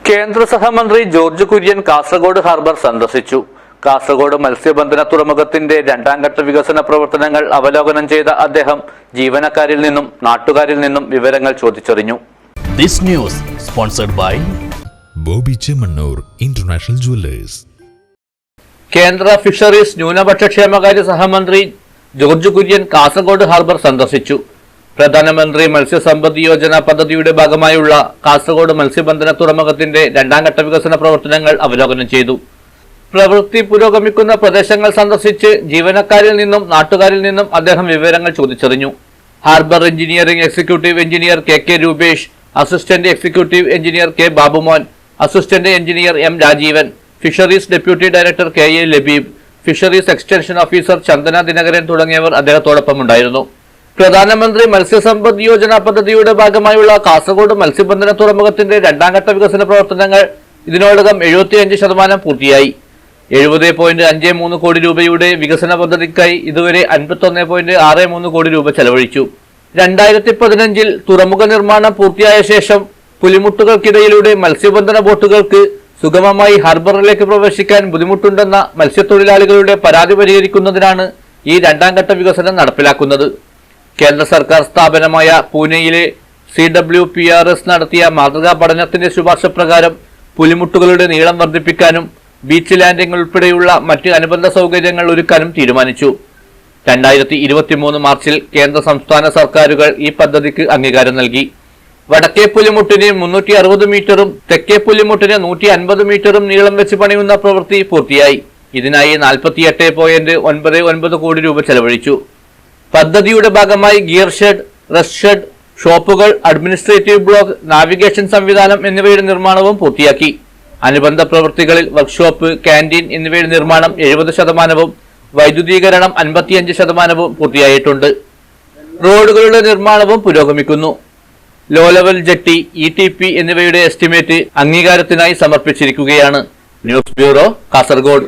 കേന്ദ്ര സഹമന്ത്രി George Kurian Kasaragod harbour സന്ദർശിച്ചു. കാസർഗോഡ് മത്സ്യബന്ധന തുറമുഖത്തിന്റെ രണ്ടാം ഘട്ട വികസന പ്രവർത്തനങ്ങൾ അവലോകനം ചെയ്ത അദ്ദേഹം ജീവനക്കാരിൽ നിന്നും നാട്ടുകാരിൽ നിന്നും വിവരങ്ങൾ ചോദിച്ചറിഞ്ഞു. This news sponsored by Bobby Chemmanur international jewellers. കേന്ദ്ര ഫിഷറീസ് ന്യൂനപക്ഷ ക്ഷേമകാര്യ സഹമന്ത്രി ജോർജ് കുര്യൻ കാസർഗോഡ് ഹാർബർ സന്ദർശിച്ചു. പ്രധാനമന്ത്രി മത്സ്യസമ്പദ് യോജന പദ്ധതിയുടെ ഭാഗമായുള്ള കാസർഗോഡ് മത്സ്യബന്ധന തുറമുഖത്തിന്റെ രണ്ടാം ഘട്ട വികസന പ്രവർത്തനങ്ങൾ അവലോകനം ചെയ്തു. പ്രവൃത്തി പുരോഗമിക്കുന്ന പ്രദേശങ്ങൾ സന്ദർശിച്ച് ജീവനക്കാരിൽ നിന്നും നാട്ടുകാരിൽ നിന്നും അദ്ദേഹം വിവരങ്ങൾ ചോദിച്ചറിഞ്ഞു. Harbour engineering executive engineer K Rupesh, assistant executive engineer K Babumon, assistant engineer M Rajeevan, fisheries deputy director K Labeeb, fisheries extension officer Chandana Dinakaran തുടങ്ങിയവർ അദ്ദേഹത്തോടൊപ്പം ഉണ്ടായിരുന്നു. പ്രധാനമന്ത്രി മത്സ്യസമ്പദ് യോജന പദ്ധതിയുടെ ഭാഗമായുള്ള കാസർഗോഡ് മത്സ്യബന്ധന തുറമുഖത്തിന്റെ രണ്ടാം ഘട്ട വികസന പ്രവർത്തനങ്ങൾ ഇതിനോടകം 75% പൂർത്തിയായി. 70.53 കോടി രൂപയുടെ വികസന പദ്ധതിക്കായി ഇതുവരെ 51.63 കോടി രൂപ ചെലവഴിച്ചു. 2015 തുറമുഖ നിർമ്മാണം പൂർത്തിയായ ശേഷം പുലിമുട്ടുകൾക്കിടയിലൂടെ മത്സ്യബന്ധന ബോട്ടുകൾക്ക് സുഗമമായി ഹാർബറിലേക്ക് പ്രവേശിക്കാൻ ബുദ്ധിമുട്ടുണ്ടെന്ന മത്സ്യത്തൊഴിലാളികളുടെ പരാതി പരിഹരിക്കുന്നതിനാണ് ഈ രണ്ടാം ഘട്ട വികസനം നടപ്പിലാക്കുന്നത്. കേന്ദ്ര സർക്കാർ സ്ഥാപനമായ പൂനെയിലെ CWPRS നടത്തിയ മാതൃകാ പഠനത്തിന്റെ ശുപാർശ പ്രകാരം പുലിമുട്ടുകളുടെ നീളം വർദ്ധിപ്പിക്കാനും ബീച്ച് ലാൻഡിംഗ് ഉൾപ്പെടെയുള്ള മറ്റ് അനുബന്ധ സൗകര്യങ്ങൾ ഒരുക്കാനും തീരുമാനിച്ചു. 2023 മാർച്ചിൽ കേന്ദ്ര സംസ്ഥാന സർക്കാരുകൾ ഈ പദ്ധതിക്ക് അംഗീകാരം നൽകി. വടക്കേ പുലിമുട്ടിന് 360 മീറ്ററും തെക്കേ പുലിമുട്ടിന് 150 മീറ്ററും നീളം വെച്ച് പണിയുന്ന പ്രവൃത്തി പൂർത്തിയായി. ഇതിനായി 48.99 കോടി രൂപ ചെലവഴിച്ചു. പദ്ധതിയുടെ ഭാഗമായി ഗിയർ ഷെഡ്, റെസ്റ്റ് ഷെഡ്, ഷോപ്പുകൾ, അഡ്മിനിസ്ട്രേറ്റീവ് ബ്ലോക്ക്, നാവിഗേഷൻ സംവിധാനം എന്നിവയുടെ നിർമ്മാണവും പൂർത്തിയാക്കി. അനുബന്ധ പ്രവൃത്തികളിൽ വർക്ക്ഷോപ്പ്, ക്യാന്റീൻ എന്നിവയുടെ നിർമ്മാണം 70%, വൈദ്യുതീകരണം 55% പൂർത്തിയായിട്ടുണ്ട്. റോഡുകളുടെ നിർമ്മാണവും പുരോഗമിക്കുന്നു. ലോ ലെവൽ ജെട്ടി, ETP എന്നിവയുടെ എസ്റ്റിമേറ്റ് അംഗീകാരത്തിനായി സമർപ്പിച്ചിരിക്കുകയാണ്. News bureau, Kasaragod.